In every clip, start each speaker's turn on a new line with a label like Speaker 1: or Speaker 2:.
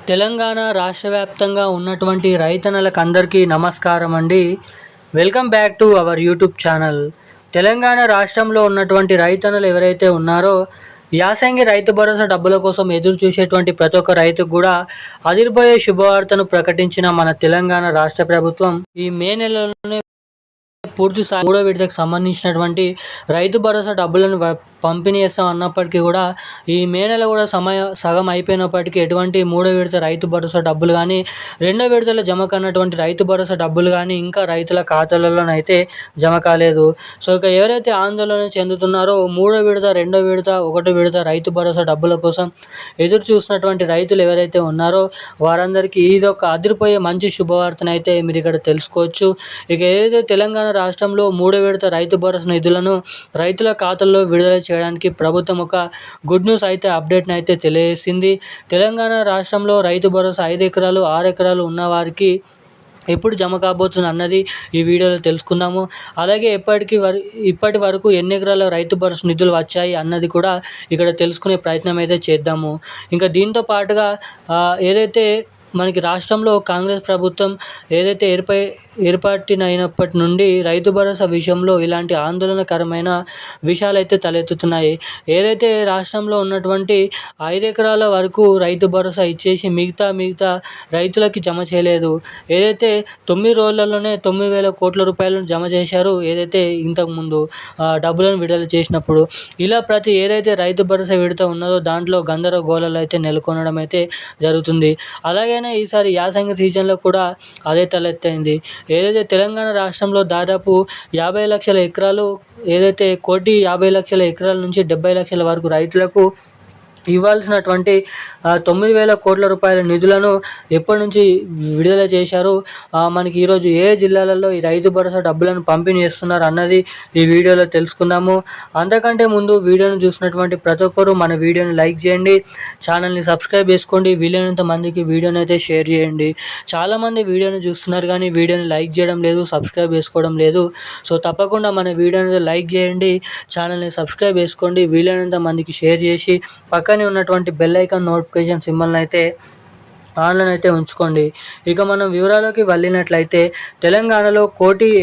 Speaker 1: తెలంగాణ రాష్ట్ర వ్యాప్తంగా ఉన్నటువంటి రైతన్నలకు అందరికీ నమస్కారం అండి. Welcome back to our YouTube channel. Telangana రాష్ట్రంలో ఉన్నటువంటి రైతన్నలు ఎవరైతే ఉన్నారో యాసంగి రైతు భరోసా డబ్బుల కోసం ఎదురు చూసేటువంటి ప్రతి ఒక్క రైతుకు కూడా అదిరిపోయే శుభవార్తను ప్రకటించిన మన తెలంగాణ రాష్ట్ర ప్రభుత్వం ఈ మే నెలలోనే పూర్తి స్థాయి మూడో విడతకు సంబంధించినటువంటి రైతు భరోసా డబ్బులను పంపిణీ చేస్తాం అన్నప్పటికీ కూడా ఈ మే నెల కూడా సగం అయిపోయినప్పటికీ ఎటువంటి మూడో విడత రైతు భరోసా డబ్బులు కానీ రెండో విడతలో జమ కానటువంటి రైతు భరోసా డబ్బులు కానీ ఇంకా రైతుల ఖాతాలలోనైతే జమ కాలేదు. సో ఇక ఎవరైతే ఆందోళన చెందుతున్నారో మూడో విడత, రెండో విడత, ఒకటో విడత రైతు భరోసా డబ్బుల కోసం ఎదురు చూసినటువంటి రైతులు ఎవరైతే ఉన్నారో వారందరికీ ఇదొక అదిరిపోయే మంచి శుభవార్తనైతే మీరు ఇక్కడ తెలుసుకోవచ్చు. ఇక ఏదైతే తెలంగాణ రాష్ట్రంలో మూడో విడత రైతు భరోసా నిధులను రైతుల ఖాతాల్లో విడుదల చేయడానికి ప్రభుత్వం ఒక గుడ్ న్యూస్ అయితే అప్డేట్ని అయితే తెలియజేసింది. తెలంగాణ రాష్ట్రంలో రైతు భరోసా 5 ఎకరాలు 6 ఎకరాలు ఉన్న వారికి ఎప్పుడు జమ కాబోతుంది అన్నది ఈ వీడియోలో తెలుసుకుందాము. అలాగే ఇప్పటి వరకు ఎన్ని ఎకరాల రైతు భరోసా నిధులు వచ్చాయి అన్నది కూడా ఇక్కడ తెలుసుకునే ప్రయత్నం అయితే చేద్దాము. ఇంకా దీంతో పాటుగా ఏదైతే మనకి రాష్ట్రంలో కాంగ్రెస్ ప్రభుత్వం ఏదైతే ఏర్పాటినైనప్పటి నుండి రైతు భరోసా విషయంలో ఇలాంటి ఆందోళనకరమైన విషయాలు అయితే తలెత్తుతున్నాయి. ఏదైతే రాష్ట్రంలో ఉన్నటువంటి 5 ఎకరాల వరకు రైతు భరోసా ఇచ్చేసి మిగతా రైతులకి జమ చేయలేదు. ఏదైతే 9 రోజులలోనే 9,000 కోట్ల రూపాయలను జమ చేశారు ఏదైతే ఇంతకుముందు డబ్బులను విడుదల చేసినప్పుడు. ఇలా ఏదైతే రైతు భరోసా విడత ఉన్నదో దాంట్లో గందరగోళాలు అయితే నెలకొనడం అయితే జరుగుతుంది. అలాగే ఈసారి యాసంగి సీజన్లో కూడా అదే తలెత్తైంది. ఏదైతే తెలంగాణ రాష్ట్రంలో దాదాపు 50 లక్షల ఎకరాలు ఏదైతే 1,50,00,000 ఎకరాల నుంచి 70 లక్షల వరకు రైతులకు ఇవ్వాల్సినటువంటి 9,000 కోట్ల రూపాయల నిధులను ఎప్పటి నుంచి విడుదల చేశారు, మనకి ఈరోజు ఏ జిల్లాలలో ఈ రైతు భరోసా డబ్బులను పంపిణీ చేస్తున్నారు అన్నది ఈ వీడియోలో తెలుసుకుందాము. అంతకంటే ముందు వీడియోను చూసినటువంటి ప్రతి ఒక్కరూ మన వీడియోని లైక్ చేయండి, ఛానల్ని సబ్స్క్రైబ్ చేసుకోండి, వీలైనంత మందికి వీడియోని అయితే షేర్ చేయండి. చాలామంది వీడియోని చూస్తున్నారు కానీ వీడియోని లైక్ చేయడం లేదు, సబ్స్క్రైబ్ చేసుకోవడం లేదు. సో తప్పకుండా మన వీడియోని లైక్ చేయండి, ఛానల్ని సబ్స్క్రైబ్ చేసుకోండి, వీలైనంత మందికి షేర్ చేసి పక్కనే ఉన్నటువంటి బెల్ ఐకాన్ నోటిఫికేషన్ సింబల్ని అయితే ఆన్లైన్ అయితే ఉంచుకోండి. ఇక మనం వివరాల్లోకి వెళ్ళినట్లయితే తెలంగాణలో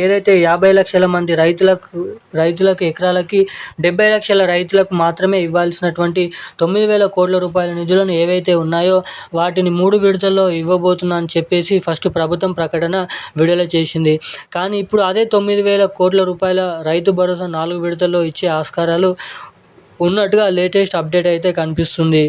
Speaker 1: ఏదైతే 50 లక్షల మంది రైతులకు ఎకరాలకి 70 లక్షల రైతులకు మాత్రమే ఇవ్వాల్సినటువంటి 9,000 కోట్ల రూపాయల నిధులను ఏవైతే ఉన్నాయో వాటిని 3 విడతల్లో ఇవ్వబోతున్నా అని చెప్పేసి ఫస్ట్ ప్రభుత్వం ప్రకటన విడుదల చేసింది. కానీ ఇప్పుడు అదే 9,000 కోట్ల రూపాయల రైతు భరోసా 4 విడతల్లో ఇచ్చే ఆస్కారాలు ఉన్నట్టుగా లేటెస్ట్ అప్డేట్ అయితే కనిపిస్తుంది.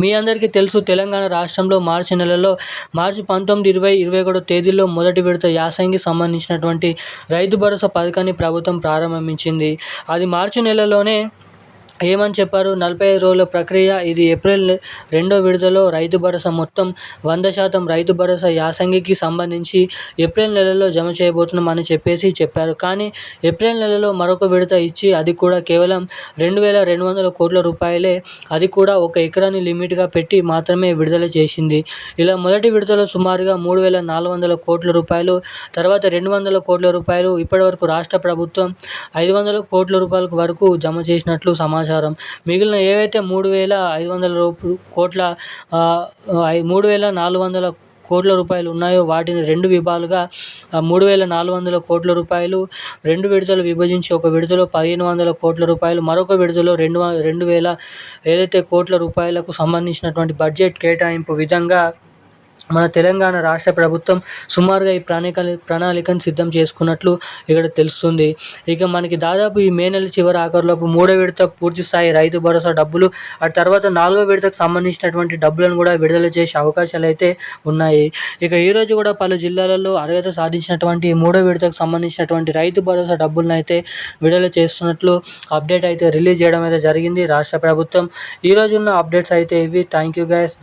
Speaker 1: మీ అందరికీ తెలుసు, తెలంగాణ రాష్ట్రంలో మార్చి 19, 20, 21 తేదీల్లో మొదటి విడత యాసంగి సంబంధించినటువంటి రైతు భరోసా పథకాన్ని ప్రభుత్వం ప్రారంభించింది. అది మార్చి నెలలోనే ఏమని చెప్పారు, 45 రోజుల ప్రక్రియ. ఇది ఏప్రిల్ 2వ విడతలో రైతు భరోసా మొత్తం 100% రైతు భరోసా యాసంగికి సంబంధించి ఏప్రిల్ నెలలో జమ చేయబోతున్నామని చెప్పారు. కానీ ఏప్రిల్ నెలలో మరొక విడత ఇచ్చి అది కూడా కేవలం 2,200 కోట్ల రూపాయలే, అది కూడా 1 ఎకరాన్ని లిమిట్గా పెట్టి మాత్రమే విడుదల చేసింది. ఇలా మొదటి విడతలో సుమారుగా 3,400 కోట్ల రూపాయలు, తర్వాత 200 కోట్ల రూపాయలు, ఇప్పటివరకు రాష్ట్ర ప్రభుత్వం 500 కోట్ల రూపాయల వరకు జమ చేసినట్లు సమాచారం. మిగిలిన ఏవైతే 3,400 కోట్ల రూపాయలు ఉన్నాయో వాటిని 2 విభాగాలుగా 3,400 కోట్ల రూపాయలు 2 విడతలు విభజించి ఒక విడతలో 1,500 కోట్ల రూపాయలు, మరొక విడతలో 2,000 ఏదైతే కోట్ల రూపాయలకు సంబంధించినటువంటి బడ్జెట్ కేటాయింపు విధంగా మన తెలంగాణ రాష్ట్ర ప్రభుత్వం సుమారుగా ఈ ప్రణాళికను సిద్ధం చేసుకున్నట్లు ఇక్కడ తెలుస్తుంది. ఇక మనకి దాదాపు ఈ మే నెల చివరి ఆఖరులోపు 3వ విడత పూర్తి స్థాయి రైతు భరోసా డబ్బులు, ఆ తర్వాత 4వ విడతకు సంబంధించినటువంటి డబ్బులను కూడా విడుదల చేసే అవకాశాలు అయితే ఉన్నాయి. ఇక ఈరోజు కూడా పలు జిల్లాలలో అర్హత సాధించినటువంటి 3వ విడతకు సంబంధించినటువంటి రైతు భరోసా డబ్బులను అయితే విడుదల చేస్తున్నట్లు అప్డేట్ అయితే రిలీజ్ చేయడం అయితే జరిగింది రాష్ట్ర ప్రభుత్వం. ఈరోజు ఉన్న అప్డేట్స్ అయితే ఇవి. Thank you guys.